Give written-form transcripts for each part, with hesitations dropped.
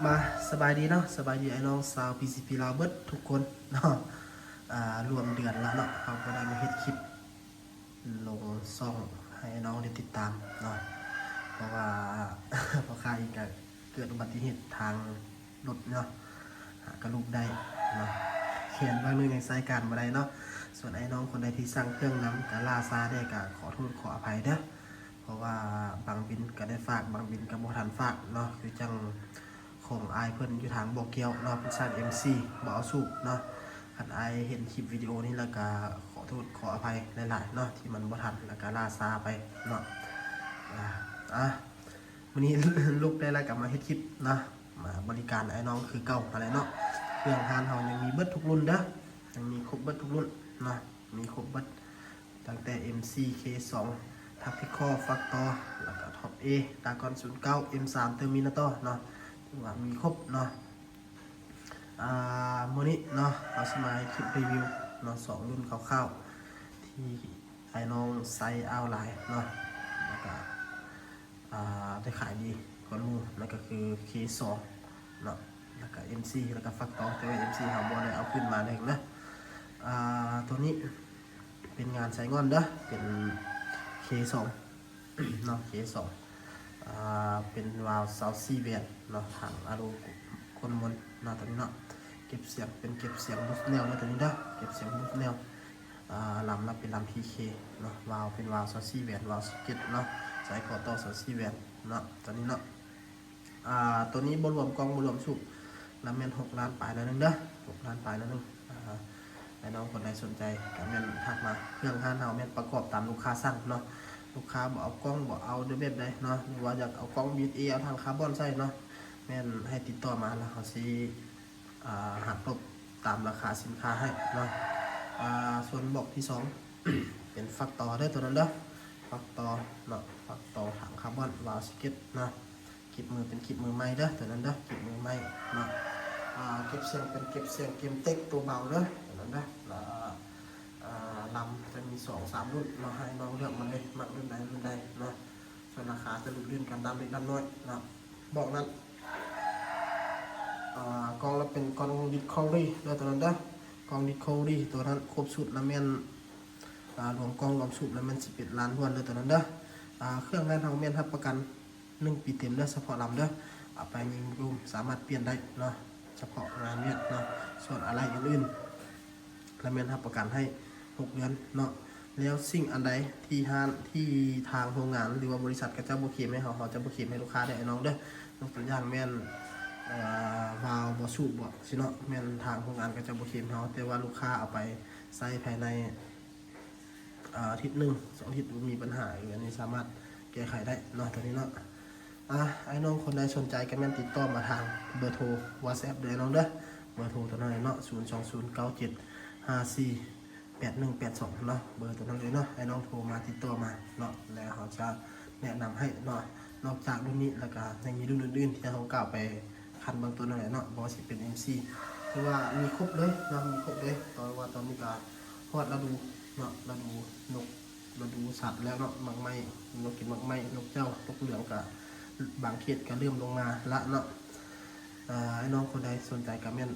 มาสบายดีเนาะสบายดีไอ้น้องสาว PCP ลาวเบิดทุกคนเนาะรวมเดือนแล้วเนาะเขาก็ได้มาเฮ็ดคลิปลงซ่องให้น้องได้ติดตามเนาะเพราะว่า พอค่าอีกเกิดอุบัติเหตุทางรถเนาะหากระลูกได้เนาะเขียนว่านึงในสายการบ่ได้เนาะส่วนไอ้น้องคนใดที่สั่งเครื่องน้ำกะลาซาได้กะขอโทษขออภัยเด้อเพราะว่าบางบินก็ได้ฝากบางบินก็บ่ทันฝากเนาะคือจังของไอเพิ่นอยู่ทางบ่อเกียวเนาะเป็นสร้าง MC บ่เอาสูบเนาะคันไอเห็นคลิปวิดีโอนี้แล้วก็ขอโทษขออภัยหลายๆเนาะที่มันบ่ทันแล้วก็ล่าช้าไปเนาะวันนี้ ลูกได้แล้วกลับมาเฮ็ดคลิปนะมาบริการไอ้น้องคือเก่าอะไรเนาะเครื่องทานเฮายังมีเบิดทุกรุ่นเด้อยังมีครบเบิดทุกรุ่นเนาะมีครบเบิดตั้งแต่ MC K2 Tactical Factor แล้วก็ Top A Dragon 09 M3 Terminator เนาะว่ามีครบเนาะมื้อนี้เนาะเอาสมาคลิปรีวิวเนาะ2รุ่นคร่าวๆที่ไอ้น้องไซส์เอาไลน์เนาะแล้วก็ได้ขายดีกว่ามูนั่นก็คือ K2 เนาะแล้วก็ MC แล้วก็ฟักตองแต่ว่า MC หาบ่ได้เอาขึ้นมาได้นะตัวนี้เป็นงานใช้งอนเด้อเป็น K2 เนาะ K2 เป็นวาล์วซาวซี่เวียนเนาะถังอะลูคนมนเนาะตัวนี้เนาะเก็บเสียงเป็นเก็บเสียงบูฟแนวเนาะตัวนี้เด้อเก็บเสียงบูฟแนวลำเป็นลำ PK เนาะวาล์วเป็นวาล์วซาวซี่เวียนวาล์วสเก็ตเนาะสายคอต่อซาวซี่เวียนเนาะตัวนี้เนาะตัวนี้บรวมกองบรวมสุกแล้วแม่น6 ล้านปลายแล้วนึงเด้อ6 ล้านปลายแล้วนึงให้น้องคนใดสนใจก็แม่นทักมาเครื่องห้านเฮาแม่นประกอบตามลูกค้าสั่งเนาะลูกค้าบอกเอากล้องบอกเอาด้วยแบบใดเนาะหรือว่าอยากเอากล้องบีทเอาทางคาร์บอนใส่เนาะแม่นให้ติดต่อมาแล้วเขาสิหักลบตามราคาสินค้าให้เนาะส่วนบอกที่ 2 เป็นฟักต่อได้ตัวนั้นเด้อฟักต่อเนาะฟักต่อถังคาร์บอนวาล์วสเก็ตเนาะคลิปมือเป็นคลิปมือใหม่เด้อตัวนั้นเด้อคลิปมือใหม่เนาะเก็บเสียงเป็นเก็บเสียงเกมเต็กตัวเบาเด้อตัวนั้นเด้อลำจะมี 2-3 รุ่นเราให้น้องเลือกมันเลยมักรุ่นใดรุ่นใดเนาะส่วนราคาจะรุ่นกันดำเล็กดำน้อยเนาะบอกนั้นกองเราเป็นกองดิสคัฟเวอรี่ตัวนั้นเด้อกองดิสคัฟเวอรี่ตัวนั้นครบสุดแล้วแม่นรวมกองรวมสุดแล้วแม่น11 ล้านทวนเลยตัวนั้นเด้อเครื่องนั้นเราแม่นรับประกัน1 ปีเต็มเด้อเฉพาะลำเด้อเอาไปยิงรูมสามารถเปลี่ยนได้เนาะเฉพาะงานเวียดเนาะส่วนอะไรอื่นๆแล้วแม่นรับประกันให้6 เดือนเนาะแล้วสิ่งอันใดที่ทางโรงงานหรือว่าบริษัทก็จะบ่เข็มให้เขาจะบ่เข็มให้ลูกค้าได้น้องเด้อยกตัวอย่างแม่นวาล์วบ่สูบบ่สิเนาะแม่นทางโรงงานก็จะบ่เข็มเฮาแต่ว่าลูกค้าเอาไปใช้ภายในอาทิตย์1-2 อาทิตย์มีปัญหาอันนี้สามารถแก้ไขได้เนาะตัวนี้เนาะไอ้น้องคนใดสนใจก็แม่นติดต่อมาทางเบอร์โทร WhatsApp เด้อน้องเด้อเบอร์โทรตัวนั้นเนาะ02097548182เนาะเบอร์ตัวนั้นเลยเนาะให้น้องโทรมาติดต่อมาเนาะแล้วเขาจะแนะนำให้เนาะนอกจากรุ่นนี้แล้วก็ยังมีรุ่นอื่นๆที่เขากล่าวไปคันบางตัวนั่นแหละเนาะบ่สิเป็น MC คือว่ามีครบเลยเนาะมีครบเลยตอนนี้ก็ฮอดฤดูเนาะฤดูนกฤดูสัตว์แล้วเนาะมักไม้นกกินมักไม้นกเจ้านกเหลืองก็บางเขตก็เริ่มลงมาละเนาะไอ้น้องคนใดสนใจก็แม่น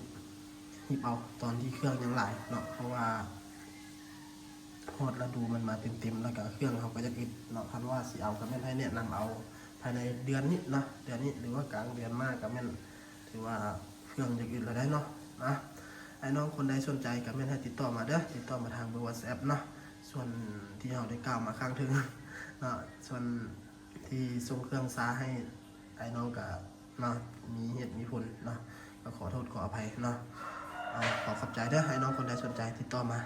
หยิบเอาตอนที่เครื่องยังหลายเนาะเพราะว่าฮอดฤดูมันมาเต็มๆแล้วก็เครื่องเขาก็จะอึดเนาะคันว่าสิเอาก็แม่นให้แนะนำเอาภายในเดือนนี้เนาะเดือนนี้หรือว่ากลางเดือนมากก็แม่นถือว่าเครื่องจะอึดแล้วได้เนาะไอ้น้องคนใดสนใจก็แม่นให้ติดต่อมาเด้อติดต่อมาทางเบอร์ WhatsApp เนาะส่วนที่เราได้กล่าวมาข้างถึงเนาะส่วนที่ส่งเครื่องซาให้ไอ้น้องก็เนาะมีเหตุมีผลเนาะก็ขอโทษขออภัยเนาะขอขอบใจเด้อไอ้น้องคนใดสนใจติดต่อมา